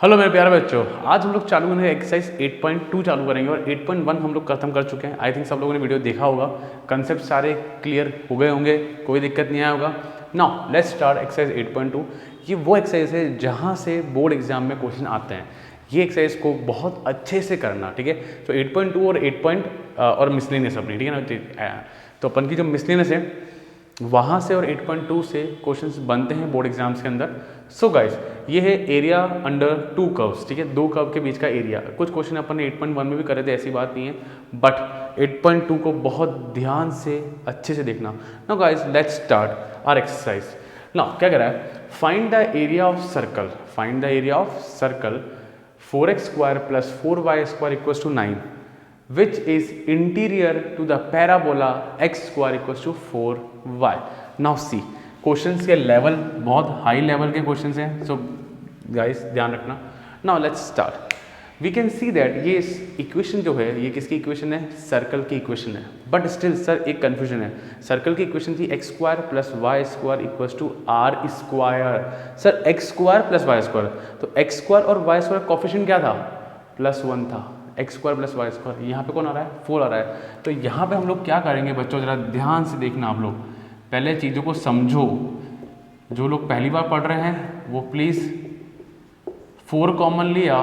Hello मेरे प्यारे बच्चों, आज हम लोग चालू करेंगे एक्सरसाइज 8.2 चालू करेंगे और 8.1 हम लोग खत्म कर चुके हैं। आई थिंक सब लोगों ने वीडियो देखा होगा, कंसेप्ट सारे क्लियर हो गए होंगे, कोई दिक्कत नहीं आया होगा। Now let's start exercise 8.2। ये वो एक्सरसाइज है जहाँ से बोर्ड एग्जाम में क्वेश्चन आते हैं। ये एक्सरसाइज को बहुत अच्छे से करना, ठीक है। तो 8.2 और 8 और मिसलेनियस अपनी, ठीक है ना। तो अपन की जो मिसलेनियस है वहाँ से और 8.2 से क्वेश्चंस बनते हैं बोर्ड एग्जाम्स के अंदर। सो गाइस, ये है एरिया अंडर टू कर्व्स, ठीक है, दो कर्व के बीच का एरिया। कुछ क्वेश्चन अपन ने 8.1 में भी करे थे, ऐसी बात नहीं है, बट 8.2 को बहुत ध्यान से अच्छे से देखना। Now guys let's start our exercise. Now क्या कह रहा है, find the area of circle, find the area of circle 4x² + 4y² = 9 which is interior to the parabola x² = 4y। now see, questions के लेवल बहुत high level के questions हैं, so guys ध्यान रखना। Now let's start. We can see that ये equation जो है ये किसकी इक्वेशन है, सर्कल की इक्वेशन है। बट स्टिल सर एक कन्फ्यूजन है, सर्कल की इक्वेशन थी x² + y² = r²। Sir x² + y², तो x² और y² कोफिशिएंट क्या था, +1 था। x² + y², यहाँ पे कौन आ रहा है, 4 आ रहा है। तो यहाँ पे हम लोग क्या करेंगे बच्चों, जरा ध्यान से देखना। आप लोग पहले चीज़ों को समझो, जो लोग पहली बार पढ़ रहे हैं वो प्लीज़ 4 कॉमन लिया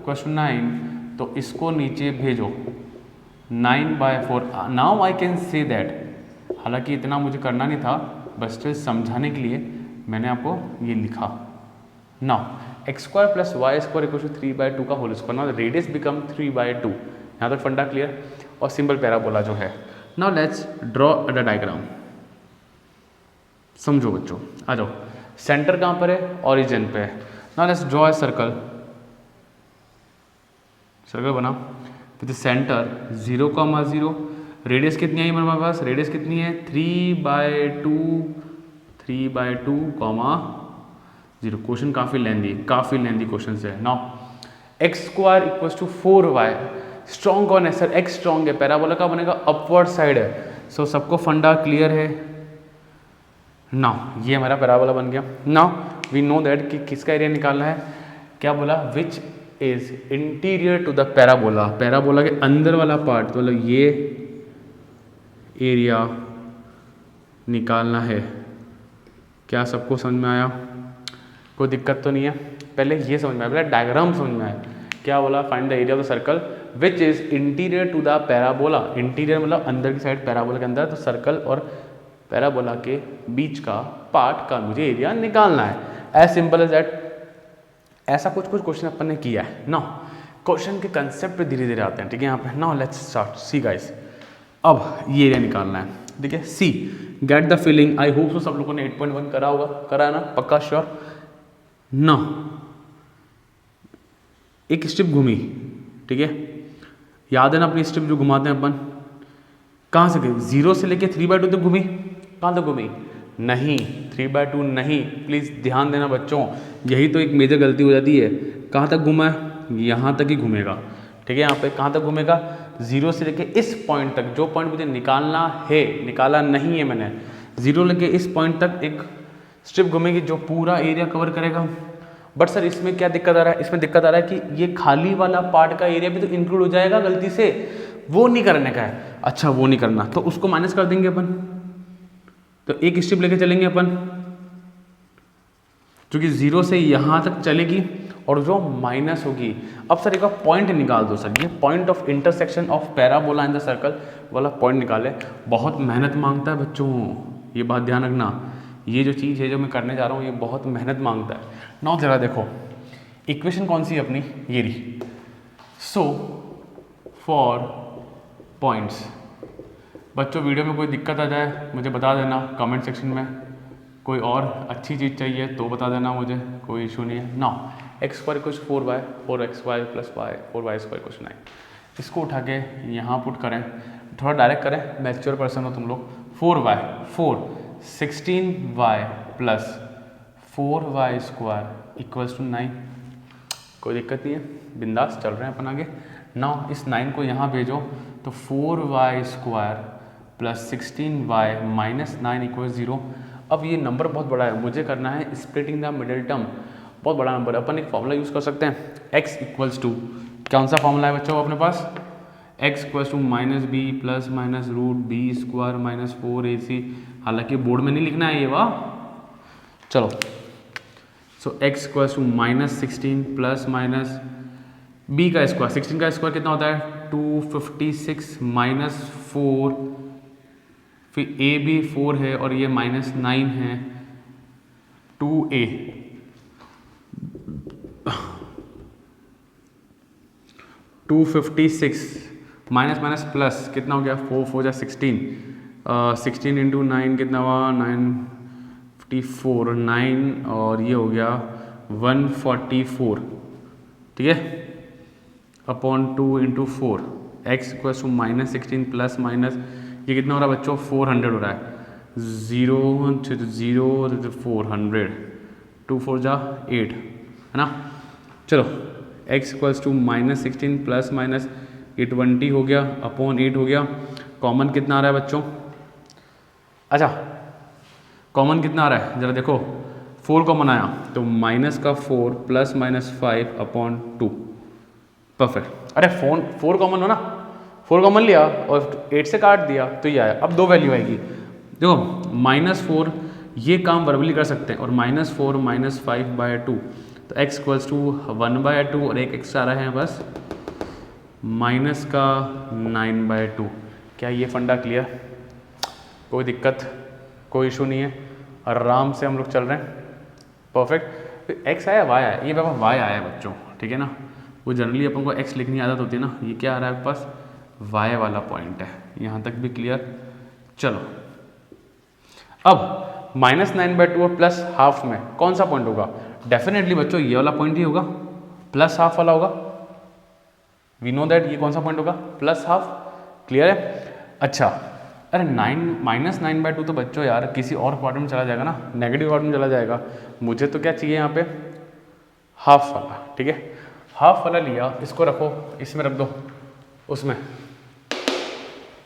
=9, तो इसको नीचे भेजो 9/4। Now I can say that, हालांकि इतना मुझे करना नहीं था, बस समझाने के लिए मैंने आपको ये लिखा। नाउ x² + y² = 3/2 का whole square. Now radius become 3/2। यहाँ तक फंडा क्लियर, और सिंपल पैराबोला जो है। Now let's draw the diagram. समझो बच्चों, आ जाओ। सेंटर कहाँ पर है, ओरिजिन पे है। Now let's draw a circle, circle बना विद सेंटर 0,0। रेडियस कितनी आई हमारे पास, रेडियस कितनी है 3/2, 3/2, 0। क्वेश्चन काफ़ी लेंदी क्वेश्चन है। Now x² = 4y। स्ट्रॉन्ग कौन है सर, x स्ट्रॉन्ग है, पैराबोला का बनेगा अपवर्ड साइड है। सो सबको फंडा क्लियर है। नाउ ये हमारा पैराबोला बन गया। नाउ वी नो दैट कि किसका एरिया निकालना है, क्या बोला, which is interior to the parabola, parabola के अंदर वाला पार्ट, तो मतलब ये एरिया निकालना है। क्या सबको समझ में आया, कोई दिक्कत तो नहीं है। पहले ये समझ में आया, पहले डायग्राम समझ में आया। क्या बोला, find the area of the circle which is interior to the parabola. Interior मतलब अंदर की साइड, पैराबोला के अंदर, तो सर्कल और पैराबोला के बीच का पार्ट का मुझे एरिया निकालना है। As simple as that. ऐसा कुछ क्वेश्चन अपन ने किया है। नाउ क्वेश्चन के कंसेप्ट पे धीरे धीरे आते हैं, ठीक है। यहाँ पे now let's start. See guys, अब ये एरिया निकालना है, ठीक है। See get the feeling, I hope so सब लोगों ने 8.1 करा होगा, करा है ना, पक्का श्योर ना। एक स्ट्रिप घूमी, ठीक है, याद है ना अपनी स्ट्रिप जो घुमाते हैं अपन, कहाँ से गई, 0 से लेके 3/2 तक घूमी। कहाँ तक घूमी, नहीं 3/2 नहीं, प्लीज़ ध्यान देना बच्चों, यही तो एक मेजर गलती हो जाती है। कहाँ तक घूमा है, यहाँ तक ही घूमेगा, ठीक है। यहाँ पे कहाँ तक घूमेगा, 0 से लेके इस पॉइंट तक, जो पॉइंट मुझे निकालना है, निकाला नहीं है मैंने, 0 लेके इस पॉइंट तक एक स्ट्रिप घूमेगी जो पूरा एरिया कवर करेगा। बट सर इसमें क्या दिक्कत आ रहा है, इसमें दिक्कत आ रहा है कि ये खाली वाला पार्ट का एरिया भी तो इंक्लूड हो जाएगा गलती से, वो नहीं करने का है। अच्छा वो नहीं करना, तो उसको माइनस कर देंगे अपन, तो एक स्ट्रिप लेके चलेंगे अपन जो कि 0 से यहाँ तक चलेगी और जो माइनस होगी। अब सर एक बार पॉइंट निकाल दो सर, ये point of intersection of parabola in the circle वाला पॉइंट निकाले। बहुत मेहनत मांगता है बच्चों, ये बात ध्यान रखना, ये जो चीज़ है जो मैं करने जा रहा हूँ ये बहुत मेहनत मांगता है। नाउ जरा देखो इक्वेशन कौन सी है अपनी, ये रही। सो फॉर पॉइंट्स, बच्चों वीडियो में कोई दिक्कत आ जाए मुझे बता देना कमेंट सेक्शन में, कोई और अच्छी चीज़ चाहिए तो बता देना मुझे, कोई इशू नहीं है। Now x² = 4y, 4xy + y, 4y² = 9। इसको उठा के यहाँ पुट करें, थोड़ा डायरेक्ट करें, मैच्योर पर्सन हो तुम लोग। 4y 4 16y + 4y² = 9। कोई दिक्कत नहीं है, बिंदास चल रहे हैं अपन आगे। नाउ इस 9 को यहाँ भेजो, तो 4y² + 16y - 9 = 0। अब ये नंबर बहुत बड़ा है, मुझे करना है स्प्लिटिंग द मिडिल टर्म। बहुत बड़ा नंबर है। अपन एक फॉर्मूला यूज़ कर सकते हैं, x इक्वल्स टू, कौन सा फॉर्मूला है बच्चों अपने पास, x equals to minus B plus minus root B square minus 4ac। हालांकि बोर्ड में नहीं लिखना है ये, वाह। चलो, सो x equals to minus 16 plus minus b का स्क्वायर, 16 का स्क्वायर कितना होता है 256 माइनस 4, फिर a भी 4 है और ये माइनस 9 है 2a, 256 माइनस माइनस प्लस कितना हो गया 4 4 जा 16, 16 इंटू 9 कितना हुआ 954, 9 और ये हो गया 144, ठीक है, upon 2 into 4, X equal to minus 16 plus minus ये कितना हो रहा है बच्चों 400 हो रहा है, 0 0 400, 2 4 जा 8 है ना। चलो x equals to minus 16 plus minus ये 20 हो गया अपॉन 8 हो गया। कॉमन कितना आ रहा है बच्चों, अच्छा कॉमन कितना आ रहा है ज़रा देखो, 4 कॉमन आया तो माइनस का 4 प्लस माइनस 5 अपॉन 2, परफेक्ट। अरे 4 कॉमन हो ना, 4 कॉमन लिया और 8 से काट दिया तो ये आया। अब दो वैल्यू आएगी, देखो -4 ये काम वर्बली कर सकते हैं और -4 माइनस 5/2 तो x इक्वल्स टू 1/2 और एक एक्स्ट्रा आ रहा है बस माइनस का 9/2। क्या ये फंडा क्लियर, कोई दिक्कत कोई इशू नहीं है, आराम से हम लोग चल रहे हैं, परफेक्ट। x आया y आया, ये पापा y आया है बच्चों, ठीक है ना। वो जनरली अपन को x लिखने की आदत होती है ना, ये क्या आ रहा है आपके पास y वाला पॉइंट है, यहाँ तक भी क्लियर। चलो अब -9/2 और प्लस हाफ में कौन सा पॉइंट होगा, डेफिनेटली बच्चों ये वाला पॉइंट ही होगा, प्लस हाफ वाला होगा। वी नो दैट ये कौन सा पॉइंट होगा प्लस हाफ, क्लियर है। अच्छा अरे -9/2 तो बच्चों यार किसी और पार्ट में चला जाएगा ना, नेगेटिव पार्ट में चला जाएगा। मुझे तो क्या चाहिए यहाँ पे हाफ वाला, ठीक है, हाफ वाला लिया, इसको रखो इसमें रख दो उसमें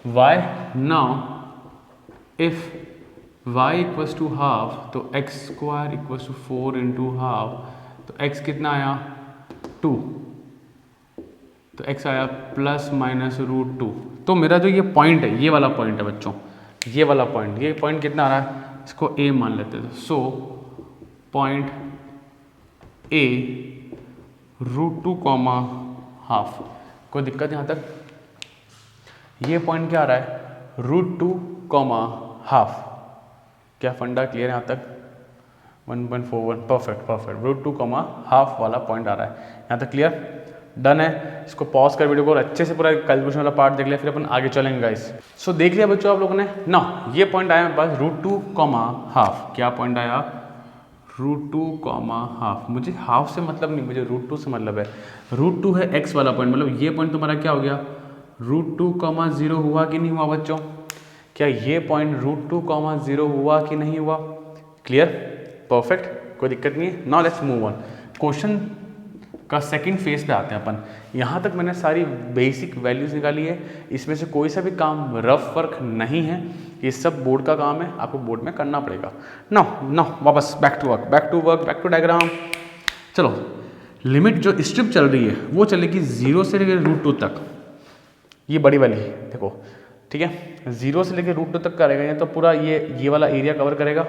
y। Now if y equals to half तो x square equals to 4 into half, तो x कितना आया 2, तो x आया प्लस माइनस √2। तो मेरा जो ये पॉइंट है, ये वाला पॉइंट है बच्चों, ये वाला पॉइंट, ये पॉइंट कितना आ रहा है, इसको a मान लेते हैं। So point a √2 comma half, कोई दिक्कत यहाँ तक। ये पॉइंट क्या आ रहा है √2 कॉमा हाफ, क्या फंडा क्लियर है यहाँ तक 1.41, परफेक्ट परफेक्ट, √2 कॉमा हाफ वाला पॉइंट आ रहा है यहाँ तक, क्लियर डन है। इसको पॉज कर वीडियो को और अच्छे से पूरा कैलकुलेशन वाला पार्ट देख लिया, फिर अपन आगे चलेंगे गाइस। सो देख लिया बच्चों आप लोगों ने ना, ये पॉइंट आया मेरे पास √2 कॉमा हाफ, क्या पॉइंट आया √2 कॉमा हाफ। मुझे हाफ से मतलब नहीं, मुझे √2 से मतलब है, √2 है x वाला पॉइंट, मतलब ये पॉइंट तुम्हारा क्या हो गया √2 कॉमा 0 हुआ कि नहीं हुआ बच्चों, क्या ये पॉइंट √2 कॉमा 0 हुआ कि नहीं हुआ, क्लियर परफेक्ट, कोई दिक्कत नहीं है। Now let's move on, question का सेकंड फेज पे आते हैं अपन। यहाँ तक मैंने सारी बेसिक वैल्यूज निकाली है, इसमें से कोई सा भी काम रफ वर्क नहीं है, ये सब बोर्ड का काम है, आपको बोर्ड में करना पड़ेगा। ना वापस back to work, back to work, back to diagram. चलो लिमिट जो स्ट्रिप चल रही है वो चलेगी 0 से लेकर √2 तक, ये बड़ी वाली देखो, ठीक है, 0 से लेकर √2 तक करेगा, ये तो पूरा ये वाला एरिया कवर करेगा,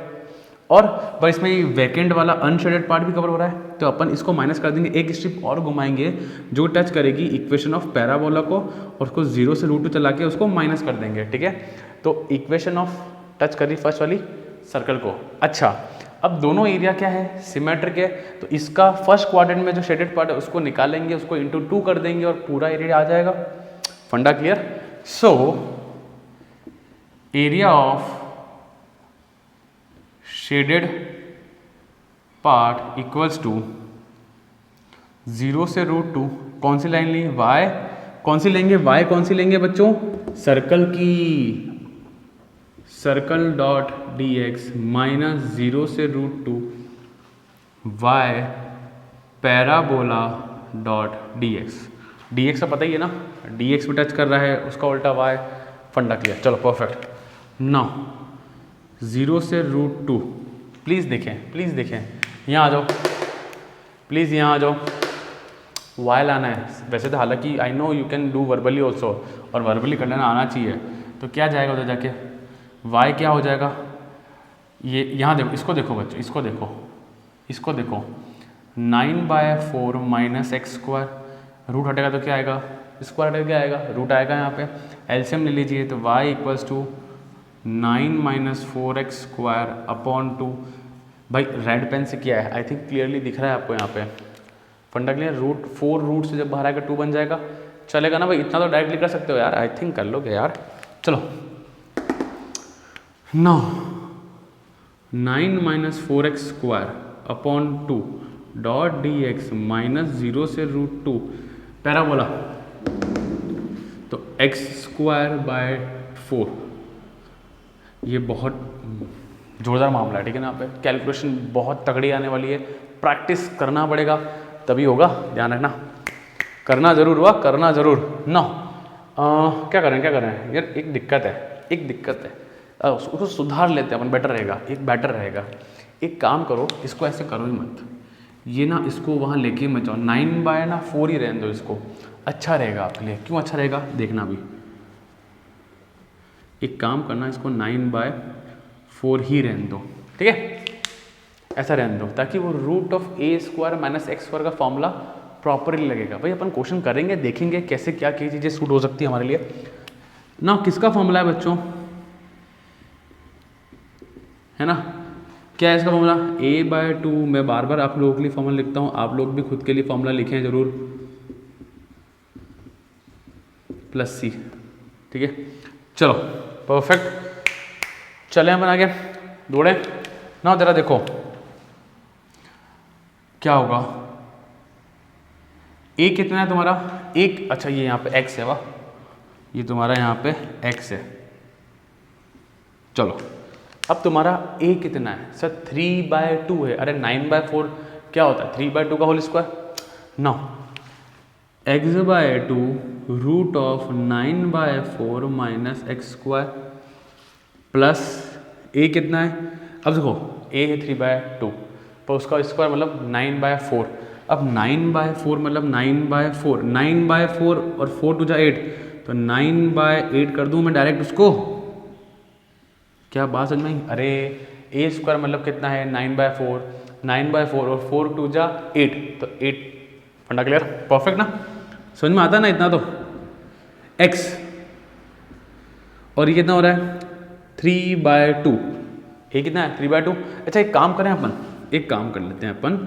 और पर इसमें वैकेंट वाला अनशेडेड पार्ट भी कवर हो रहा है, तो अपन इसको माइनस कर देंगे, एक स्ट्रिप और घुमाएंगे जो टच करेगी इक्वेशन ऑफ पैराबोला को, और उसको 0 से √2 चला के उसको माइनस कर देंगे, ठीक है। तो इक्वेशन ऑफ टच करी फर्स्ट वाली सर्कल को। अच्छा अब दोनों एरिया क्या है सिमेट्रिक है, तो इसका फर्स्ट क्वाड्रेंट में जो शेडेड पार्ट है उसको निकालेंगे, उसको इंटू 2 कर देंगे और पूरा एरिया आ जाएगा, फंडा clear. So area of shaded part equals to 0 से √2, कौन सी लाइन ली y, कौन सी लेंगे y, कौन सी लेंगे बच्चों सर्कल की, सर्कल डॉट dx माइनस 0 से √2 y पैराबोला डॉट dx का पता ही है ना, dx भी टच कर रहा है उसका उल्टा y, फंडा क्लियर। चलो परफेक्ट। नाउ 0 से √2, प्लीज़ देखें यहाँ आ जाओ, प्लीज़ यहाँ आ जाओ, वाई लाना है। वैसे तो हालांकि I know you can do verbally also, और वर्बली कर लेना आना चाहिए। तो क्या जाएगा उधर जाके, वाई क्या हो जाएगा, ये यहाँ देखो, इसको देखो बच्चों, इसको देखो, इसको देखो, 9/4 माइनस एक्स स्क्वायर, रूट हटेगा तो क्या आएगा, स्क्वायर हटेगा क्या आएगा, रूट आएगा। यहाँ पे एलसीएम ले लीजिए, तो y equals to 9 - 4x square upon 2। भाई रेड पेन से किया है, आई थिंक क्लियरली दिख रहा है आपको यहाँ पे, फंडा क्लियर। रूट 4 रूट से जब बाहर आएगा 2 बन जाएगा, चलेगा ना भाई, इतना तो डायरेक्टली कर सकते हो यार, आई थिंक कर लोगे यार। चलो now 9 - 4x square upon 2 dot D X -0 से √2 पैराबोला, तो x स्क्वायर बाय 4। ये बहुत जोरदार मामला है, ठीक है ना। यहाँ पे कैलकुलेशन बहुत तगड़ी आने वाली है, प्रैक्टिस करना पड़ेगा तभी होगा, ध्यान रखना, करना ज़रूर हुआ, करना ज़रूर ना। क्या करें यार, एक दिक्कत है, उसको सुधार लेते हैं अपन, बेटर रहेगा, एक बेटर रहेगा। एक काम करो, इसको ऐसे करो ही मत, ये ना इसको वहाँ लेके मत जाओ, 9/4 ही रहने दो इसको, अच्छा रहेगा आपके लिए। क्यों अच्छा रहेगा देखना भी, एक काम करना, इसको 9/4 ही रहने दो, ठीक है, ऐसा रहने दो, ताकि वो root of a square minus x square का फॉर्मूला प्रॉपरली लगेगा। भाई अपन क्वेश्चन करेंगे, देखेंगे कैसे क्या चीज़ें सूट हो सकती है हमारे लिए ना। किसका फॉर्मूला है बच्चों, है ना, क्या है इसका फॉर्मूला, a/2। मैं बार बार आप लोगों के लिए फॉर्मूला लिखता हूँ, आप लोग भी खुद के लिए फॉर्मूला लिखें जरूर, प्लस c, ठीक है। चलो परफेक्ट, चले अपन आगे दौड़े ना। जरा देखो क्या होगा, a कितना है तुम्हारा, एक, अच्छा ये यहाँ पे x है, वाह, ये तुम्हारा यहाँ पे x है। चलो अब तुम्हारा a कितना है सर, 3/2 है। अरे 9/4 क्या होता है, 3/2 का होल स्क्वायर ना, x/2 root of 9/4 minus x square plus a कितना है। अब देखो a है 3/2, पर उसका स्क्वायर मतलब 9/4। अब 9/4 मतलब 9/4 और 4 2 जा 8, तो 9/8 कर दूं मैं डायरेक्ट उसको, क्या बात समझ में आई। अरे a स्क्वायर मतलब कितना है, 9/4 और 4 2 जा 8, तो 8, फंडा क्लियर, परफेक्ट ना, समझ में आता है ना इतना। तो x और ये कितना हो रहा है 3/2, ये कितना है 3/2। अच्छा एक काम करें अपन, एक काम कर लेते हैं अपन,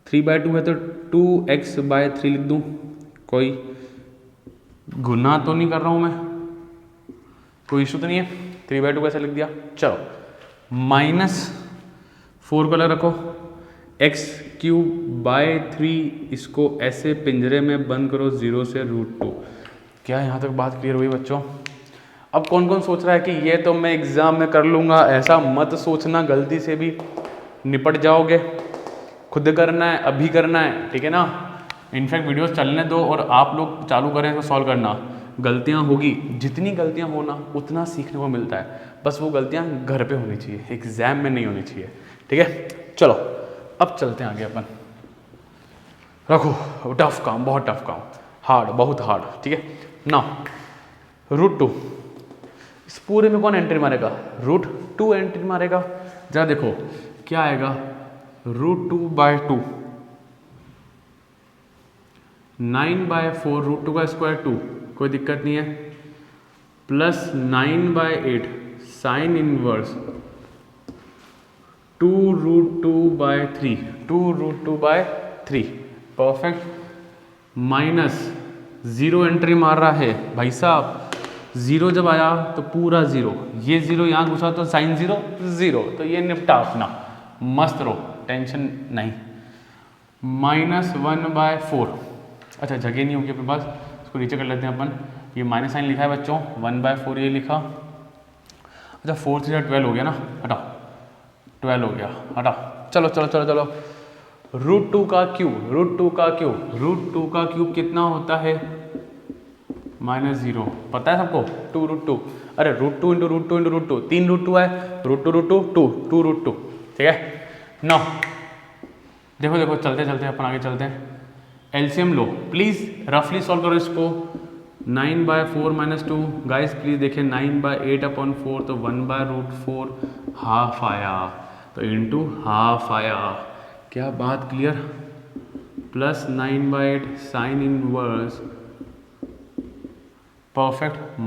3/2 है तो 2x/3 लिख दूं, कोई गुना तो नहीं कर रहा हूं मैं, कोई इशू तो नहीं है, 3/2 कैसे लिख दिया। चलो -4 को अलग रखो, x³/3 इसको ऐसे पिंजरे में बंद करो 0 से √2। क्या यहाँ तक बात क्लियर हुई बच्चों। अब कौन कौन सोच रहा है कि ये तो मैं एग्जाम में कर लूँगा, ऐसा मत सोचना, गलती से भी निपट जाओगे। खुद करना है, अभी करना है, ठीक है ना। इनफैक्ट वीडियोस चलने दो और आप लोग चालू करें तो सॉल्व करना। गलतियाँ होगी, जितनी गलतियाँ होना उतना सीखने को मिलता है, बस वो गलतियाँ घर पे होनी चाहिए, एग्जाम में नहीं होनी चाहिए, ठीक है। चलो अब चलते हैं आगे अपन, रखो टफ काम, बहुत टफ काम, हार्ड, बहुत हार्ड, ठीक है ना। √2 इस पूरे में कौन एंट्री मारेगा, √2 एंट्री मारेगा। जरा देखो क्या आएगा, √2/2, 9/4 √2 का स्क्वायर 2, कोई दिक्कत नहीं है, plus 9/8 sine inverse 2 √2/3, 2 √2/3, perfect, minus 0 entry मार रहा है भाई साहब, 0 जब आया तो पूरा 0, ये 0 यहाँ घुसा तो साइन 0, तो ये निपटा अपना, मस्त रहो, टेंशन नहीं। -1/4, अच्छा जगह नहीं होगी अपने पास, इसको नीचे कर लेते हैं अपन, ये माइनस साइन लिखा है बच्चों, 1/4 ये लिखा, अच्छा 4 से 12 हो गया ना, हटाओ 12 हो गया, हटाओ, चलो चलो चलो चलो, √2 का क्यूब कितना होता है, -0, पता है सबको, 2 √2, अरे √2 × √2 × √2, 3 √2 है, √2 √2 2 2 √2, ठीक है। 9 देखो देखो चलते चलते अपन आगे चलते हैं। एलसीएम लो, प्लीज़ रफली सॉल्व करो इसको। 9/4 - 2 गाइस प्लीज़ देखिए 9/8/4 तो 1/√4 हाफ आया, तो इंटू हाफ आया। क्या बात clear? Plus 9/8 sine inverse perfect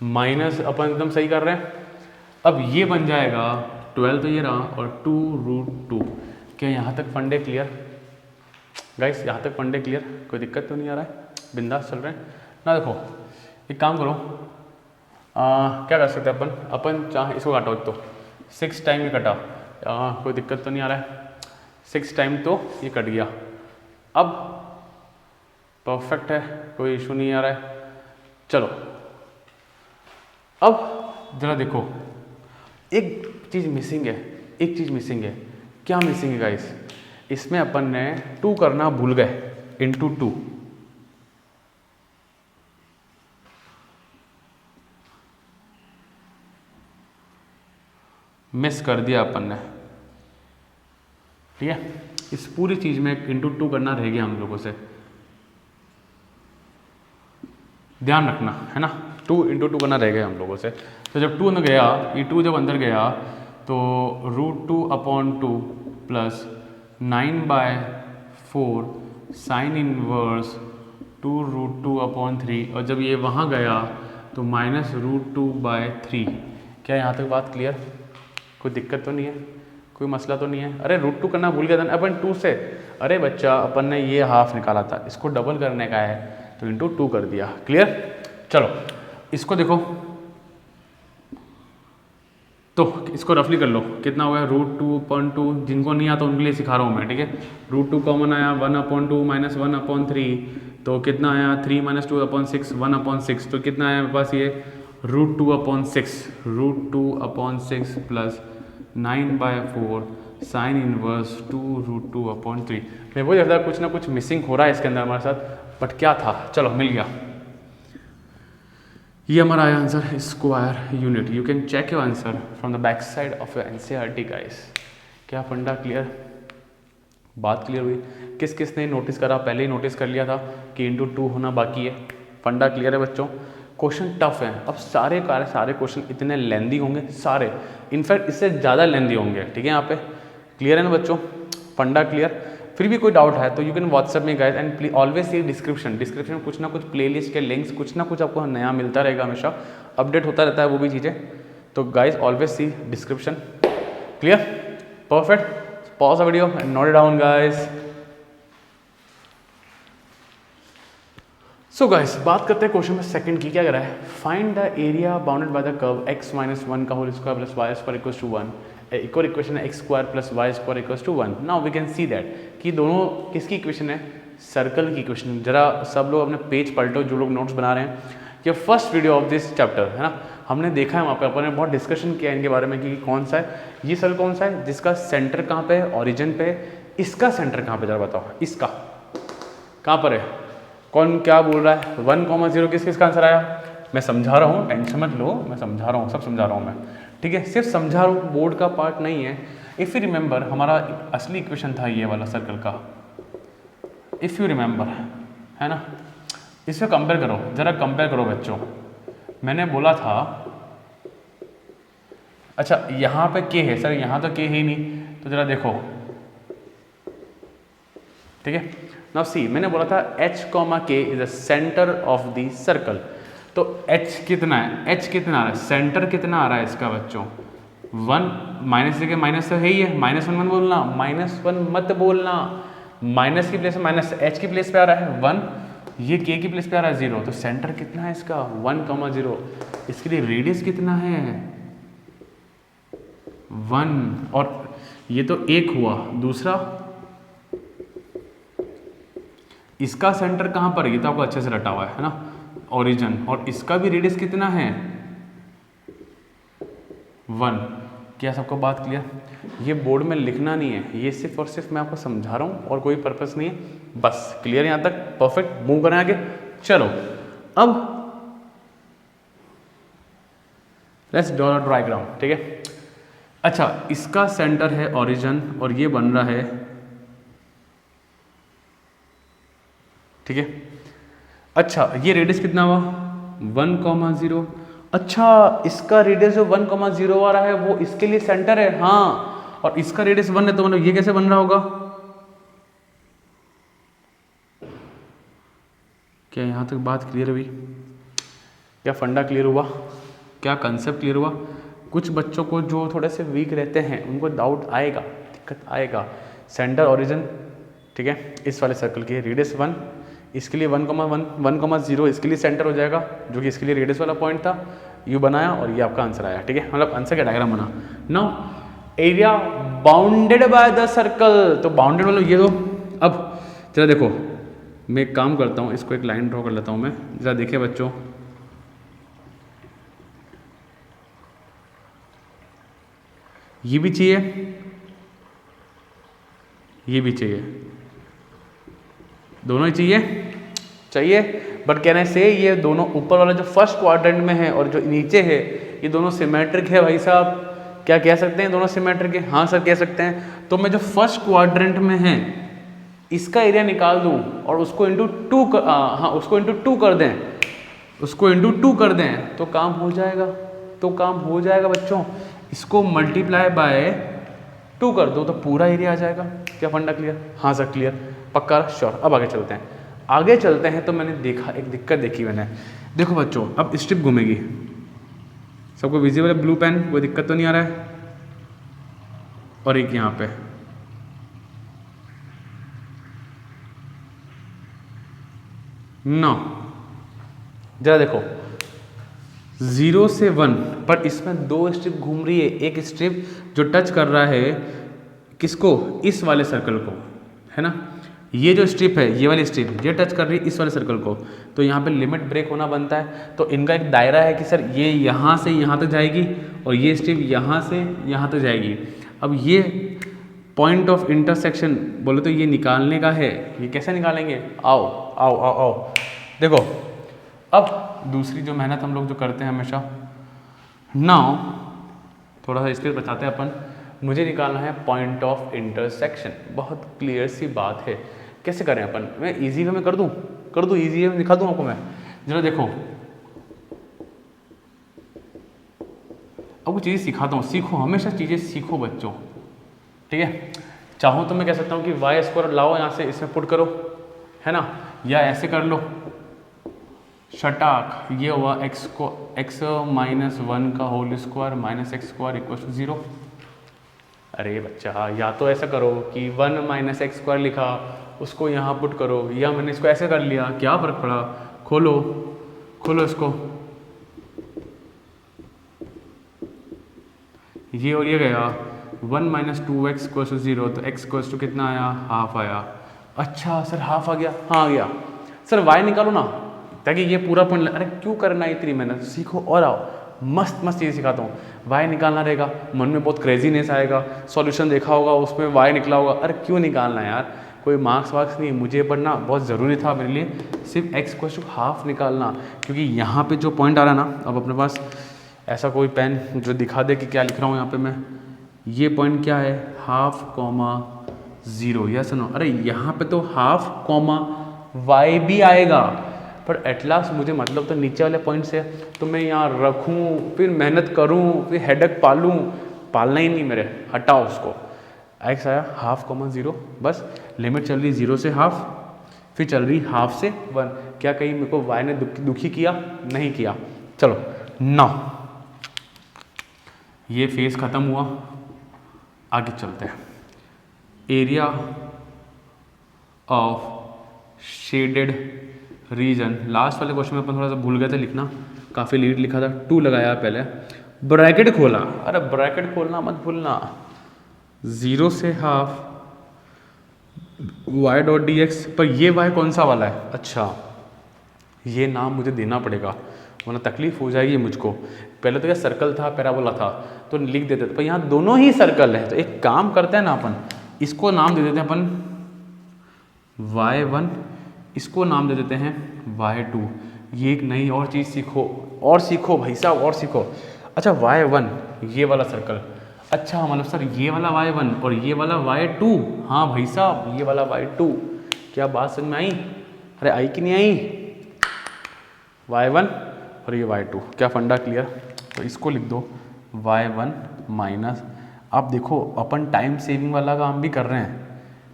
minus अपन एकदम सही कर रहे हैं। अब ये बन जाएगा 12 तो ये रहा और 2√2। क्या यहाँ तक फंडे क्लियर गाइस? यहाँ तक फंडे क्लियर, कोई दिक्कत तो नहीं आ रहा है, बिंदास चल रहे हैं ना। देखो एक काम करो, क्या कर सकते हैं अपन चाहे इसको काटो तो 6 टाइम ही कटा, कोई दिक्कत तो नहीं आ रहा है, 6 टाइम तो ये कट गया। अब परफेक्ट है, कोई इशू नहीं आ रहा है। चलो अब जरा देखो, एक चीज़ मिसिंग है, एक चीज़ मिसिंग है। क्या मिसिंग है गाइस? इसमें अपन ने 2 करना भूल गए, इंटू 2। मिस कर दिया अपन ने, ठीक है। इस पूरी चीज़ में इंटू 2 करना रह गया हम लोगों से, ध्यान रखना है ना। 2 इंटू 2 करना रह गया हम लोगों से। तो जब 2 अंदर गया, ये 2 जब अंदर गया तो √2/2 प्लस 9/4 साइन इनवर्स 2√2/3, और जब ये वहाँ गया तो -√2/3। क्या यहाँ तक बात क्लियर? कोई दिक्कत तो नहीं है, कोई मसला तो नहीं है? अरे √2 करना भूल गया था अपन 2 से। अरे बच्चा अपन ने ये हाफ निकाला था, इसको डबल करने का है तो इंटू 2 कर दिया। क्लियर? चलो इसको देखो, तो इसको रफली कर लो, कितना हो गया √2/2। जिनको नहीं आता उनके लिए सिखा रहा हूँ मैं, ठीक है। √2 कॉमन आया 1/2 - 1/3, तो कितना आया 3 - 2/6 1/6, तो कितना आया मेरे पास ये √2/6 प्लस 9/4 साइन इनवर्स 2√2/3। मैं वो देखता कुछ ना कुछ मिसिंग हो रहा है इसके अंदर हमारे साथ, बट क्या था, चलो मिल गया। ये हमारा आया answer square unit. You can check your answer from the back side of your NCERT guys. क्या फंडा क्लियर? बात क्लियर हुई? किस किस ने नोटिस करा? पहले ही नोटिस कर लिया था कि इंटू 2 होना बाकी है। फंडा क्लियर है बच्चों? क्वेश्चन टफ है, अब सारे क्वेश्चन इतने लेंदी होंगे, सारे इनफैक्ट इससे ज़्यादा लेंदी होंगे, ठीक है। यहाँ पे क्लियर है ना बच्चों? फंडा क्लियर? फिर भी कोई डाउट है तो यू कैन व्हाट्सएप में guys, and always see description में कुछ ना कुछ प्लेलिस्ट के लिंक्स, कुछ ना कुछ आपको नया मिलता रहेगा, हमेशा अपडेट होता रहता है वो भी चीज़ें। तो guys always see description. Clear? Perfect. Pause the video and note it down guys. So guys बात करते हैं क्वेश्चन में सेकंड की। क्या कह रहा है? Find the area bounded by the curve x - 1 का whole square plus y square equals to 1। एक और इक्वेशन है x square plus y square equals to 1। Now we can see that कि दोनों किसकी इक्वेशन है? सर्कल की इक्वेशन। जरा सब लोग अपने पेज पलटो जो लोग नोट्स बना रहे हैं। ये first video of this chapter है ना, हमने देखा है वहाँ पे अपन ने बहुत डिस्कशन किया है इनके बारे में कि कौन सा है ये सर्कल, कौन सा है जिसका सेंटर कहाँ पे है, ओरिजिन पे। इसका सेंटर कहाँ पे, जरा बताओ इसका कहाँ पर है? कौन क्या बोल रहा है? 1,0 किस किस का आंसर आया? मैं समझा रहा हूँ, टेंशन मत लो, मैं समझा रहा हूँ, सब समझा रहा हूँ मैं, ठीक है। सिर्फ समझा रहा हूँ, बोर्ड का पार्ट नहीं है। इफ़ यू रिमेंबर हमारा असली इक्वेशन था ये वाला सर्कल का, इफ़ यू रिमेंबर, है ना। इससे कंपेयर करो, जरा कंपेयर करो बच्चों। मैंने बोला था, अच्छा यहाँ पे के है सर, यहाँ तो के है ही नहीं, तो जरा देखो, ठीक है। नाउ सी, मैंने बोला था h, k is the centre of the circle. तो h कितना है? h कितना आ रहा है? सेंटर कितना आ रहा है इसका बच्चों? 1 माइनस के माइनस तो है ही है, -1 मत बोलना, -1 मत बोलना। माइनस की प्लेस में माइनस, h की प्लेस पे आ रहा है 1, ये k की प्लेस पे आ रहा है 0। तो सेंटर कितना है इसका? 1,0। इसके लिए रेडियस कितना है? 1। और ये तो एक हुआ, दूसरा इसका सेंटर कहाँ पर है? ये तो आपको अच्छे से रटा हुआ है ना, ओरिजिन। और इसका भी रेडियस कितना है? 1। क्या सबको बात क्लियर? ये बोर्ड में लिखना नहीं है, ये सिर्फ और सिर्फ मैं आपको समझा रहा हूँ और कोई पर्पस नहीं है, बस। क्लियर यहाँ तक? परफेक्ट। मूव करें आगे। चलो अब लेट्स ड्रॉ अ डायग्राम, ठीक है। अच्छा इसका सेंटर है ओरिजिन और ये बन रहा है ठीक है। अच्छा ये रेडियस कितना हुआ 1,0। अच्छा इसका रेडियस जो 1,0 आ रहा है वो इसके लिए सेंटर है, हाँ, और इसका रेडियस 1 है, तो मतलब ये कैसे बन रहा होगा? क्या यहाँ तक बात क्लियर हुई? क्या फंडा क्लियर हुआ? क्या कंसेप्ट क्लियर हुआ? कुछ बच्चों को जो थोड़े से वीक रहते हैं उनको डाउट आएगा, दिक्कत आएगा। सेंटर ओरिजिन, ठीक है, इस वाले सर्कल की रेडियस 1, इसके लिए 1,1 1,0 इसके लिए सेंटर हो जाएगा, जो कि इसके लिए रेडियस वाला पॉइंट था, यू बनाया और ये आपका आंसर आया, ठीक है, मतलब आंसर का डायग्राम बना। Now area bounded by the circle, तो बाउंडेड मतलब ये दो। अब जरा देखो मैं एक काम करता हूँ, इसको एक लाइन ड्रॉ कर लेता हूँ मैं, जरा देखिए बच्चों, ये भी चाहिए, ये भी चाहिए, दोनों ही चाहिए, बट कहने से ये दोनों ऊपर वाला जो फर्स्ट क्वाड्रेंट में है और जो नीचे है ये दोनों सिमेट्रिक है भाई साहब। क्या कह सकते हैं दोनों सिमेट्रिक है? हाँ सर कह सकते हैं। तो मैं जो फर्स्ट क्वाड्रेंट में है इसका एरिया निकाल दूं और उसको इंटू 2 उसको इंटू 2 कर दें, उसको इंटू 2 कर दें तो काम हो जाएगा, बच्चों। इसको मल्टीप्लाई बाय 2 कर दो तो पूरा एरिया आ जाएगा। क्या फंडा क्लियर? हाँ सर क्लियर, पक्का, श्योर। अब आगे चलते हैं तो मैंने देखा, एक दिक्कत देखी मैंने। देखो बच्चों अब स्ट्रिप घूमेगी, सबको विजिबल है ब्लू पेन, कोई दिक्कत तो नहीं आ रहा है? और एक यहाँ पे नो, जरा देखो 0 से 1 पर इसमें 2 स्ट्रिप घूम रही है। एक स्ट्रिप जो टच कर रहा है किसको? इस वाले सर्कल को, है ना। ये जो स्ट्रिप है, ये वाली स्ट्रिप, ये टच कर रही है इस वाले सर्कल को, तो यहाँ पे लिमिट ब्रेक होना बनता है। तो इनका एक दायरा है कि सर ये यहाँ से यहाँ तक जाएगी और ये स्ट्रिप यहाँ से यहाँ तक जाएगी। अब ये पॉइंट ऑफ इंटरसेक्शन बोले तो ये निकालने का है। ये कैसे निकालेंगे? आओ आओ आओ आओ देखो। अब दूसरी जो मेहनत हम लोग जो करते हैं हमेशा, नाउ थोड़ा सा स्पेस बचाते हैं अपन। मुझे निकालना है पॉइंट ऑफ इंटरसेक्शन। बहुत क्लियर सी बात है, कैसे करें अपन? मैं इजी वे में कर दूं इजी वे में दिखा दूं आपको मैं। जरा देखो अब कुछ चीज़ें सिखाता हूँ, सीखो, हमेशा चीज़ें सीखो बच्चों, ठीक है। चाहो तो मैं कह सकता हूँ कि वाई स्क्वायर लाओ यहाँ से, इसमें पुट करो, है ना, या ऐसे कर लो, शटाक, ये हुआ x माइनस 1 का whole square minus x square equal to 0। अरे बच्चा या तो ऐसा करो कि 1 माइनस एक्स स्क्वायर लिखा, उसको यहाँ पुट करो, या मैंने इसको ऐसे कर लिया, क्या फ़र्क पड़ा? खोलो इसको, ये और ये गया 1 माइनस 2x इक्वल टू 0, तो x इक्वल टू कितना आया? हाफ आया। अच्छा सर हाफ आ गया? हाँ आ गया। सर y निकालो ना ताकि ये पूरा पॉइंट। अरे क्यों करना इतनी मेहनत, सीखो और आओ, मस्त चीज़ सिखाता हूँ। y निकालना रहेगा, मन में बहुत क्रेजीनेस आएगा, सॉल्यूशन देखा होगा उसमें y निकला होगा, अरे क्यों निकालना यार, कोई मार्क्स वार्क्स नहीं, मुझे पढ़ना बहुत ज़रूरी था मेरे लिए, सिर्फ x इक्वल टू हाफ निकालना। क्योंकि यहाँ पे जो पॉइंट आ रहा है ना, अब अपने पास ऐसा कोई पेन जो दिखा दे कि क्या लिख रहा हूँ यहाँ पे मैं, ये पॉइंट क्या है? हाफ कॉमा 0, या सुनो, अरे यहाँ पे तो हाफ कॉमा y भी आएगा, पर एट लास्ट मुझे मतलब तो नीचे वाले पॉइंट से, तो मैं यहाँ रखूँ, फिर मेहनत करूँ, फिर हेडेक पालना ही नहीं मेरे, हटाओ उसको। x आया हाफ कॉमा 0, बस लिमिट चल रही 0 से हाफ, फिर चल रही हाफ से 1। क्या कहीं मेरे को y ने दुखी किया? नहीं किया। चलो ना, ये फेस ख़त्म हुआ, आगे चलते हैं। Area of shaded region, last वाले क्वेश्चन में अपन थोड़ा सा भूल गए थे लिखना, काफ़ी लीड लिखा था, 2 लगाया पहले, ब्रैकेट खोला, अरे ब्रैकेट खोलना मत भूलना, 0 से half y dot D x, पर ये y कौन सा वाला है? अच्छा ये नाम मुझे देना पड़ेगा वरना तकलीफ हो जाएगी मुझको। पहले तो क्या सर्कल था, पैराबोला था, तो लिख देते थे, पर यहाँ दोनों ही सर्कल है, तो एक काम करते हैं ना अपन, इसको नाम दे देते हैं अपन y1, इसको नाम दे देते हैं y2। ये एक नई और चीज़ सीखो भाई साहब, और सीखो। अच्छा y1 ये वाला सर्कल, अच्छा मतलब सर ये वाला y1 और ये वाला y2, हाँ भाई साहब ये वाला y2, क्या बात समझ में आई? अरे आई कि नहीं आई, y1 और ये y2, क्या फंडा क्लियर। तो इसको लिख दो y1 माइनस, आप देखो अपन टाइम सेविंग वाला काम भी कर रहे हैं,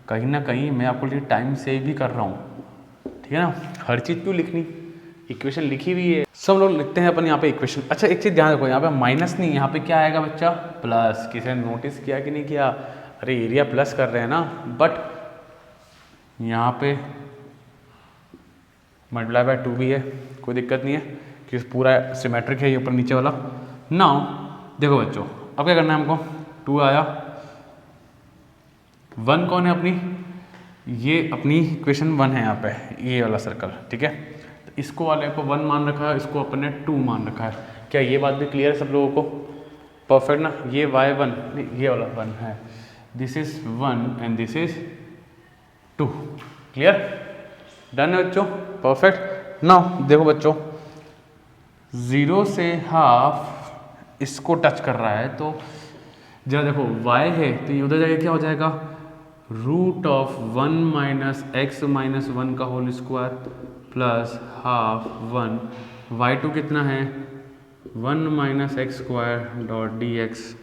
कहीं ना कहीं मैं आपको लिए टाइम सेव भी कर रहा हूँ, ठीक है ना। हर चीज़ क्यों लिखनी, इक्वेशन लिखी हुई है, सब लोग लिखते हैं अपन यहाँ पे इक्वेशन। अच्छा एक चीज़ ध्यान रखो, यहाँ पे माइनस नहीं, यहाँ पे क्या आएगा बच्चा, प्लस। किसी ने नोटिस किया कि नहीं किया, अरे एरिया प्लस कर रहे हैं ना, बट यहाँ पे मल्टीप्लाई बाय 2 भी है, कोई दिक्कत नहीं है कि पूरा सिमेट्रिक है ये ऊपर नीचे वाला। नाउ देखो बच्चों, अब क्या करना है हमको, 2 आया, 1 कौन है अपनी, ये अपनी इक्वेशन 1 है यहाँ पे, ये वाला सर्कल, ठीक है। तो इसको वाले को 1 मान रखा है, इसको अपन ने 2 मान रखा है। क्या ये बात भी क्लियर है सब लोगों को, परफेक्ट ना। ये y1 नहीं, ये वाला 1 है, this is 1 and this is 2, clear, done है बच्चों, परफेक्ट। नाउ देखो बच्चों, 0 से हाफ इसको टच कर रहा है, तो जरा देखो y है तो ये उधर जाके क्या हो जाएगा, root of 1 minus X minus 1 का whole square plus half 1, y2 कितना है 1 minus x square dot D x,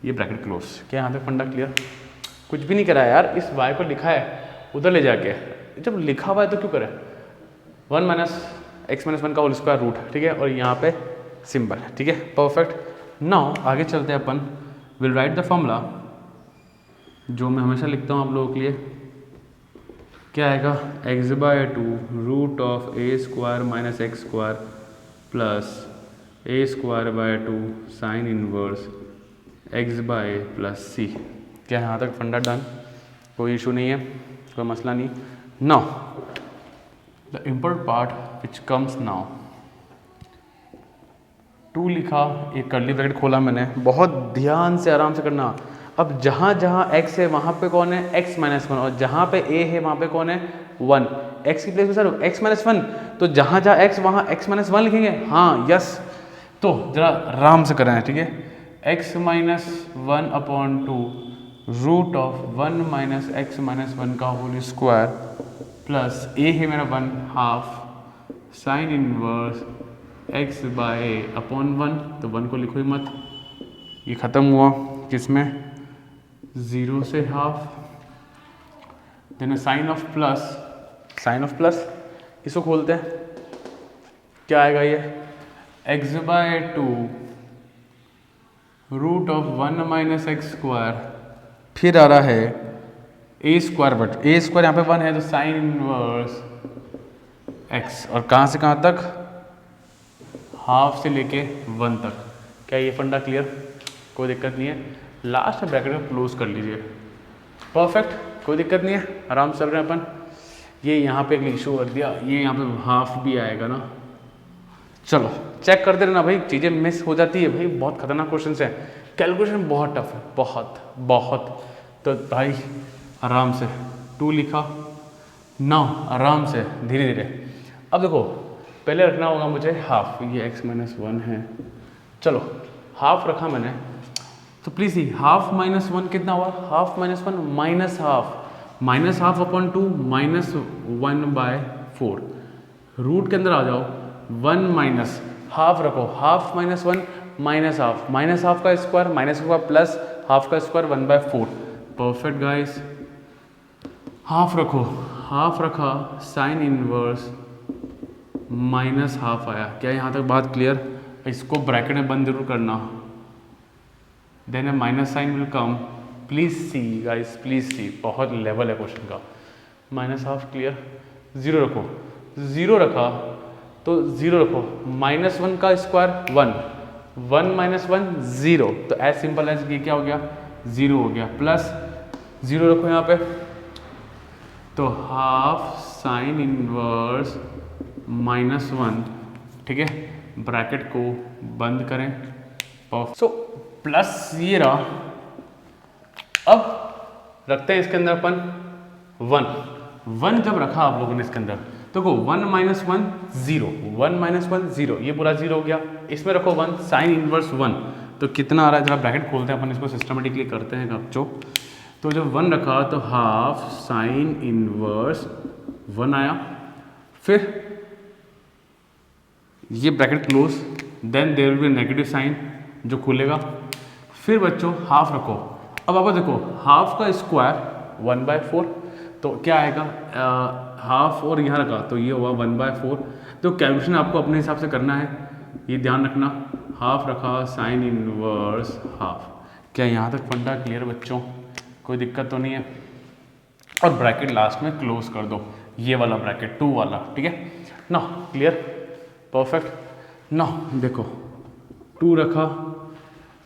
ये ब्रैकेट क्लोज। क्या यहाँ पे फंडा क्लियर, कुछ भी नहीं करा है यार, इस y को लिखा है उधर ले जाके, जब लिखा हुआ है तो क्यों करें, 1 माइनस एक्स माइनस 1 का होल स्क्वायर रूट, ठीक है, और यहाँ पे सिंबल, ठीक है, परफेक्ट। नाउ आगे चलते हैं अपन, विल राइट द फॉर्मूला जो मैं हमेशा लिखता हूँ आप लोगों के लिए, क्या आएगा, x/2 root of a square minus x square plus a square by 2 sine inverse x/a plus C. क्या यहाँ तक फंडा डन, कोई इशू नहीं है, कोई मसला नहीं। Now the important part which comes now, 2 लिखा, एक कर्ली ब्रैकेट खोला मैंने, बहुत ध्यान से आराम से करना। अब जहाँ जहाँ x है वहाँ पे कौन है x माइनस 1, और जहाँ पे a है वहाँ पे कौन है 1, x की प्लेस में सर x माइनस 1, तो जहाँ जहाँ x वहाँ x माइनस 1 लिखेंगे, हाँ यस। तो जरा आराम से करें, ठीक है, x minus 1 upon 2 root of 1 minus X minus 1 का होल स्क्वायर प्लस a है मेरा 1 half sine inverse x/a upon 1, तो 1 को लिखो ही मत, ये ख़त्म हुआ किसमें, 0 से half, then sine of plus, इसको खोलते हैं, क्या आएगा ये, x/2 root of 1 minus x square, फिर आ रहा है A square, but A square यहाँ पे 1 है तो साइन इनवर्स x, और कहाँ से कहाँ तक, हाफ से लेके 1 तक। क्या ये फंडा क्लियर, कोई दिक्कत नहीं है। लास्ट में ब्रैकेट को क्लोज कर लीजिए, परफेक्ट, कोई दिक्कत नहीं है, आराम से चल रहे हैं अपन। ये यहाँ पे एक इशू कर दिया, ये यहाँ पे हाफ भी आएगा ना, चलो चेक करते रहना भाई, चीज़ें मिस हो जाती है भाई, बहुत खतरनाक क्वेश्चन है, कैलकुलेशन बहुत टफ है, बहुत। तो भाई आराम से 2 लिखा, नाउ आराम से धीरे धीरे, अब देखो पहले रखना होगा मुझे हाफ, ये x माइनस 1 है, चलो हाफ रखा मैंने, तो प्लीज़ ही हाफ माइनस 1 कितना हुआ, half minus 1 minus half upon 2 minus 1/4, root के अंदर आ जाओ, 1 माइनस हाफ रखो, हाफ माइनस 1 माइनस हाफ का स्क्वायर माइनस का प्लस हाफ का स्क्वायर 1/4, परफेक्ट गाइस। हाफ रखो, हाफ रखा, साइन इनवर्स माइनस हाफ आया, क्या यहाँ तक बात क्लियर, इसको ब्रैकेट में बंद जरूर करना, then a minus sine will come, please see guys, please see, बहुत लेवल है क्वेश्चन का, माइनस हाफ क्लियर, 0 रखो, 0 रखा तो 0 रखो, -1 का स्क्वायर 1 माइनस 1 0, तो एज सिंपल एज ये क्या हो गया 0 हो गया, प्लस 0 रखो यहाँ पे, तो हाफ साइन इनवर्स -1, ठीक है, ब्रैकेट को बंद करें, सो प्लस ये रहा, अब रखते हैं इसके अंदर अपन 1 जब रखा आप लोगों ने इसके अंदर, तो देखो 1 माइनस 1 0, ये पूरा 0 हो गया, इसमें रखो 1 साइन इनवर्स 1, तो कितना आ रहा है, जरा ब्रैकेट खोलते हैं अपन, इसको सिस्टमेटिकली करते हैं बच्चों, तो जब 1 रखा तो हाफ साइन इनवर्स 1 आया, फिर ये bracket close, then there will be negative sign जो खुलेगा, फिर बच्चों हाफ रखो। अब आप देखो हाफ का स्क्वायर 1/4, तो क्या आएगा, हाफ और यहाँ रखा तो ये हुआ 1/4। तो कैलकुलेशन आपको अपने हिसाब से करना है, ये ध्यान रखना। हाफ रखा साइन इनवर्स हाफ। क्या यहाँ तक फंडा क्लियर बच्चों, कोई दिक्कत तो नहीं है? और ब्रैकेट लास्ट में क्लोज कर दो, ये वाला ब्रैकेट 2 वाला, ठीक है ना, क्लियर, परफेक्ट ना। देखो 2 रखा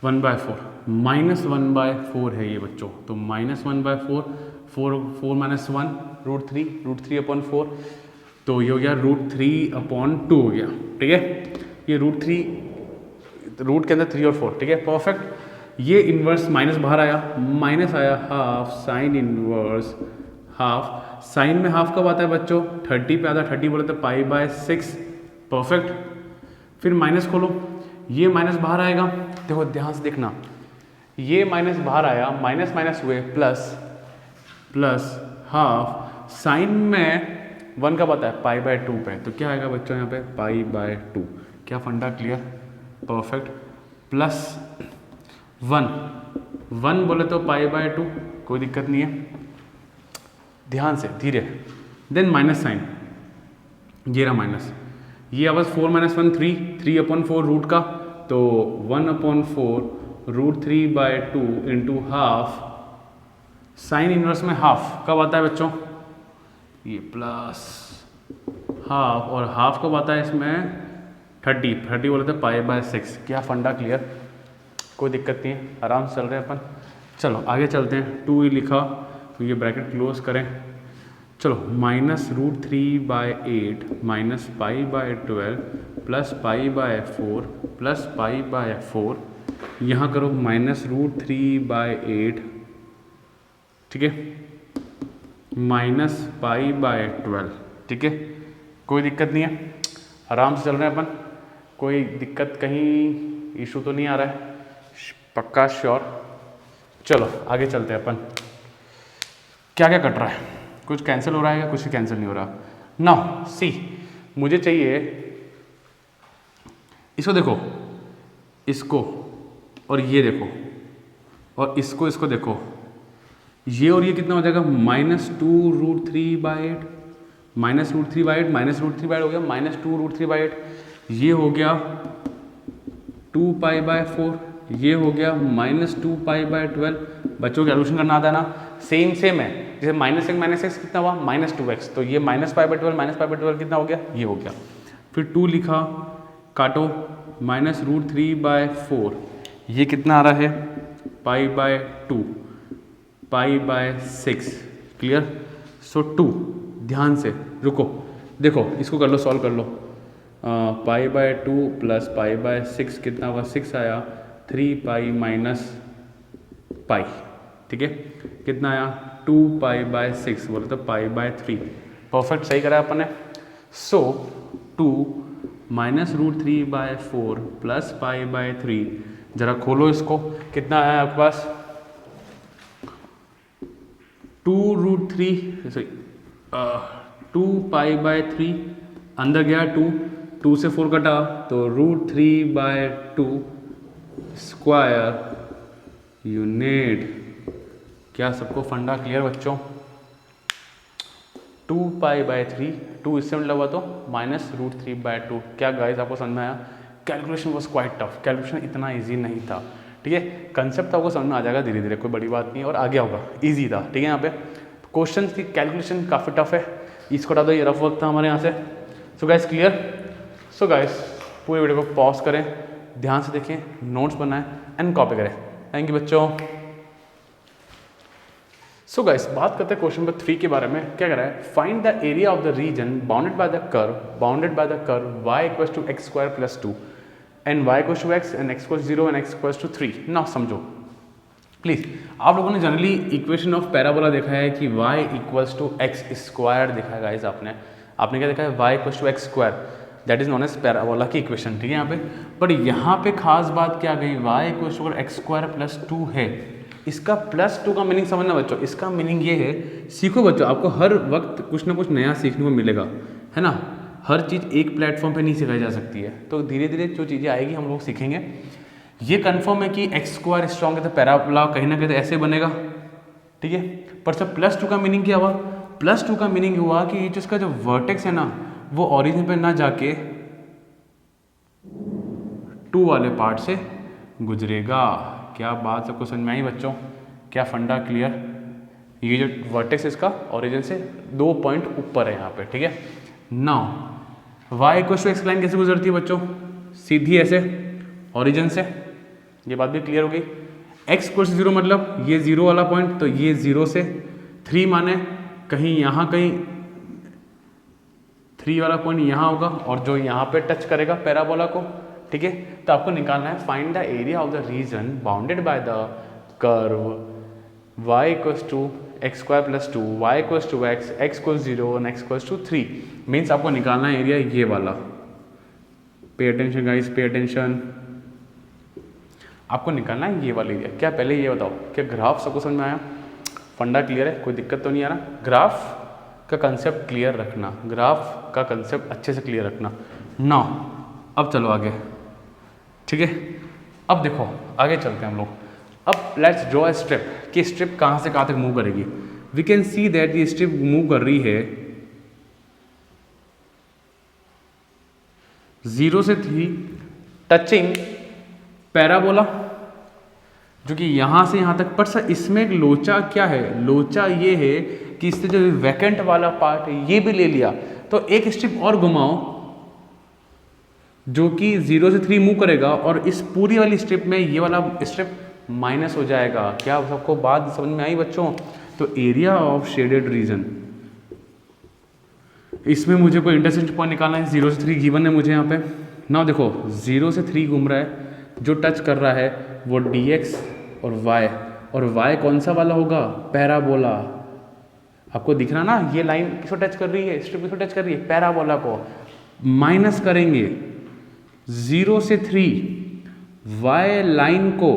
1/4, -1/4 है ये बच्चों, तो -1/4, 4 - 1 √3/4, तो ये हो गया √3/2 हो गया, ठीक है। ये √3 रूट के अंदर 3 और 4, ठीक है, परफेक्ट। ये इन्वर्स माइनस बाहर आया, माइनस आया half sine inverse half. Sine में हाफ कब आता है बच्चों, 30 पे आता है, 30 बोले तो π/6, परफेक्ट। फिर माइनस खोलो, ये माइनस बाहर आएगा, देखो ध्यान से देखना, ये माइनस बाहर आया, माइनस माइनस हुए प्लस हाफ, साइन में 1 कब आता है, π/2 पे, तो क्या आएगा बच्चों यहाँ पे π/2। क्या फंडा क्लियर, परफेक्ट। प्लस 1 बोले तो π/2, कोई दिक्कत नहीं है, ध्यान से धीरे। देन माइनस साइन, ये रहा माइनस, ये अब 4 - 1 3/4 रूट का, तो 1/4 √3/2 इंटू हाफ। साइन इनवर्स में हाफ कब आता है बच्चों, ये प्लस हाफ, और हाफ कब आता है इसमें 30 बोले तो π/6। क्या फंडा क्लियर, कोई दिक्कत नहीं है, आराम से चल रहे हैं अपन। चलो आगे चलते हैं, 2 ही लिखा तो ये ब्रैकेट क्लोज करें। चलो -√3/8 माइनस π/12 प्लस π/4 प्लस π/4, यहाँ करो -√3/8, ठीक है, माइनस π/12, ठीक है, कोई दिक्कत नहीं है, आराम से चल रहे हैं अपन, कोई दिक्कत कहीं इशू तो नहीं आ रहा है, पक्का श्योर। चलो आगे चलते हैं अपन, क्या क्या कट रहा है, कुछ कैंसिल हो रहा है या कुछ कैंसिल नहीं हो रहा। नाउ सी, मुझे चाहिए इसको, देखो इसको और ये देखो, और इसको देखो, ये और ये कितना हो जाएगा, -2√3/8, -√3/8 -√3/8 हो गया, -2√3/8, ये हो गया 2π/4, ये हो गया -2π/12। बच्चों कैलकुलेशन करना आता है ना, सेम है, जैसे -1 - कितना हुआ, -2x, तो ये -π/12 कितना हो गया, ये हो गया। फिर 2 लिखा, काटो, -√3/4, ये कितना आ रहा है, π/2, π/6, क्लियर। सो 2, ध्यान से रुको, देखो इसको कर लो, सॉल्व कर लो, π/2 प्लस π/6 कितना हुआ, 6 आया, 3π - π, ठीक है, कितना आया 2π/6, बोले तो π/3, परफेक्ट, सही करा अपन ने। सो 2 -√3/4 प्लस π/3, जरा खोलो इसको, कितना आया आपके पास, 2π/3, अंदर गया 2 से 4 कटा, तो √3/2 स्क्वायर यूनिट। क्या सबको फंडा क्लियर बच्चों, 2π/3, 2 इससे मतलब हुआ तो -√3/2। क्या गाइस आपको समझ में आया, calculation was quite tough, calculation इतना इजी नहीं था, ठीक है, कंसेप्ट आपको समझ में आ जाएगा धीरे धीरे, कोई बड़ी बात नहीं, और आगे होगा, इजी था, ठीक है। यहाँ पे क्वेश्चन की कैलकुलेशन काफ़ी टफ है, इसको हटा दो, ये रफ वर्क था हमारे यहाँ से। So guys clear, so guys पूरे वीडियो को पॉज करें, ध्यान से देखें, नोट्स बनाएं एंड कॉपी करें। थैंक यू बच्चों। सो गाइस बात करते हैं क्वेश्चन नंबर 3 के बारे में। क्या कह रहा है, find the area of the reason bounded by the curve y = x² + 2 and y = x and x = 0 and x = 3। Now समझो प्लीज, आप लोगों ने जनरली इक्वेशन ऑफ पैराबोला देखा है कि y = x² देखा है गाइस, आपने क्या देखा है, y = x², that is known as parabola की इक्वेशन, ठीक है यहाँ पे। बट यहाँ पे खास बात क्या गई, y = x² + 2 है, इसका +2 का मीनिंग समझना बच्चों, इसका मीनिंग ये है, सीखो बच्चों, आपको हर वक्त कुछ ना कुछ नया सीखने को मिलेगा, है ना। हर चीज़ एक प्लेटफॉर्म पे नहीं सिखाई जा सकती है, तो धीरे धीरे जो चीज़ें आएगी हम लोग सीखेंगे। ये कंफर्म है कि x² स्ट्रॉन्ग है तो पैराबोला कहीं ना कहीं तो ऐसे बनेगा, ठीक है। पर सर +2 का मीनिंग क्या हुआ? +2 का मीनिंग हुआ कि जो इसका जो वर्टेक्स है ना वो ओरिजिन पे ना जाके 2 वाले पार्ट से गुजरेगा। क्या बात सबको समझ में आई बच्चों? क्या फंडा क्लियर? ये जो वर्टेक्स इसका ओरिजिन से 2 पॉइंट ऊपर है यहाँ पे, ठीक है। नाउ y = x लाइन कैसे गुजरती है बच्चों? सीधी ऐसे ओरिजिन से, ये बात भी क्लियर हो गई। x = 0 मतलब ये 0 वाला पॉइंट, तो ये 0 से 3 माने कहीं यहाँ कहीं 3 वाला पॉइंट यहाँ होगा और जो यहाँ पे टच करेगा पैराबोला को, ठीक है। तो आपको निकालना है find the area of the reason bounded by the curve y = x² + 2, y = x, x = 0 और x = 3। मीन्स आपको निकालना है एरिया ये वाला। Pay attention guys, pay attention, आपको निकालना है ये वाला एरिया। क्या पहले ये बताओ, क्या ग्राफ सबको समझ में आया? फंडा क्लियर है? कोई दिक्कत तो नहीं आ रहा? ग्राफ का कंसेप्ट क्लियर रखना, ग्राफ का कंसेप्ट अच्छे से क्लियर रखना। नाउ अब चलो आगे, ठीक है। अब देखो आगे चलते हैं हम लोग। अब लेट्स ड्रॉ अ स्ट्रिप, कि स्ट्रिप कहाँ से कहाँ तक मूव करेगी। वी कैन सी दैट ये स्ट्रिप मूव कर रही है 0 से 3 टचिंग पैराबोला, जो कि यहाँ से यहाँ तक। पर सर इसमें एक लोचा क्या है? लोचा ये है कि इससे जो वैकेंट वाला पार्ट है ये भी ले लिया, तो एक स्ट्रिप और घुमाओ जो कि 0 से 3 मूव करेगा और इस पूरी वाली स्ट्रिप में ये वाला स्ट्रिप माइनस हो जाएगा। क्या सबको बात समझ में आई बच्चों? तो एरिया ऑफ शेडेड रीजन, इसमें मुझे कोई इंटरसेक्शन पॉइंट निकालना है। 0 से 3 गिवन है मुझे यहाँ पे। ना देखो 0 से 3 घूम रहा है, जो टच कर रहा है वो dx और y, और y कौन सा वाला होगा? पैराबोला। आपको दिख रहा ना, ये लाइन किसको टच कर रही है? स्ट्रिप किसको टच कर रही है? पैराबोला को। माइनस करेंगे 0 से 3 y line co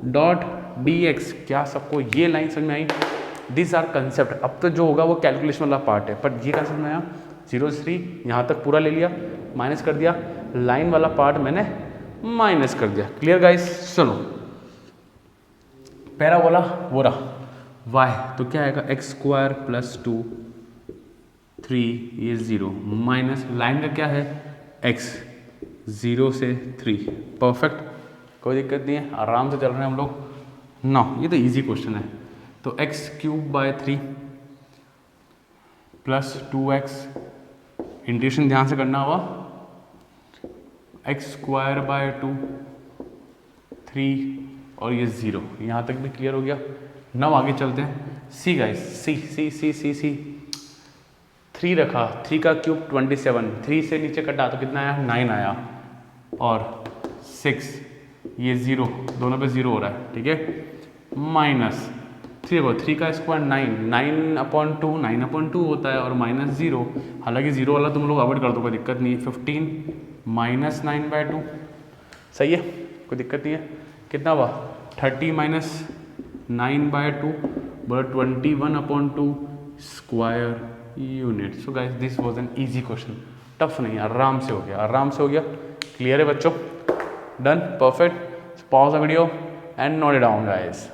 dot dx। क्या सबको ये लाइन समझ में आई? This are concept. अब तो जो होगा वो कैलकुलेशन वाला पार्ट है, पर ये कंसेप्ट में आया। 0 से 3 यहाँ तक पूरा ले लिया, माइनस कर दिया, लाइन वाला पार्ट मैंने माइनस कर दिया। Clear guys? चलो पैराबोला वो रहा y, तो क्या आएगा? x² + 2 3, ये 0 माइनस लाइन का क्या है? x 0 से 3। परफेक्ट, कोई दिक्कत नहीं है, आराम से चल रहे हैं हम लोग ना। ये तो इजी क्वेश्चन है। तो x³ / 3 + 2x, इंटीग्रेशन ध्यान से करना हुआ, x² / 2 3 और ये 0, यहाँ तक भी क्लियर हो गया। नाउ आगे चलते हैं। सी गाइस, सी 3 रखा, 3 का क्यूब 27, 3 से नीचे कटा तो कितना आया? 9 आया, और 6 ये 0, दोनों पे 0 हो रहा है, ठीक है। माइनस 3 का स्क्वायर 9/2 9/2 होता है, और -0, हालांकि 0 वाला तुम लोग अवॉइड कर दो, कोई दिक्कत नहीं है। 15 - 9/2 सही है, कोई दिक्कत नहीं है। कितना हुआ? 30 - 9/2 बड़ा 21/2 square unit. So guys this was an easy question, tough नहीं, आराम से हो गया, आराम से हो गया। क्लियर है बच्चों? Done, perfect. Pause the video and note it down guys.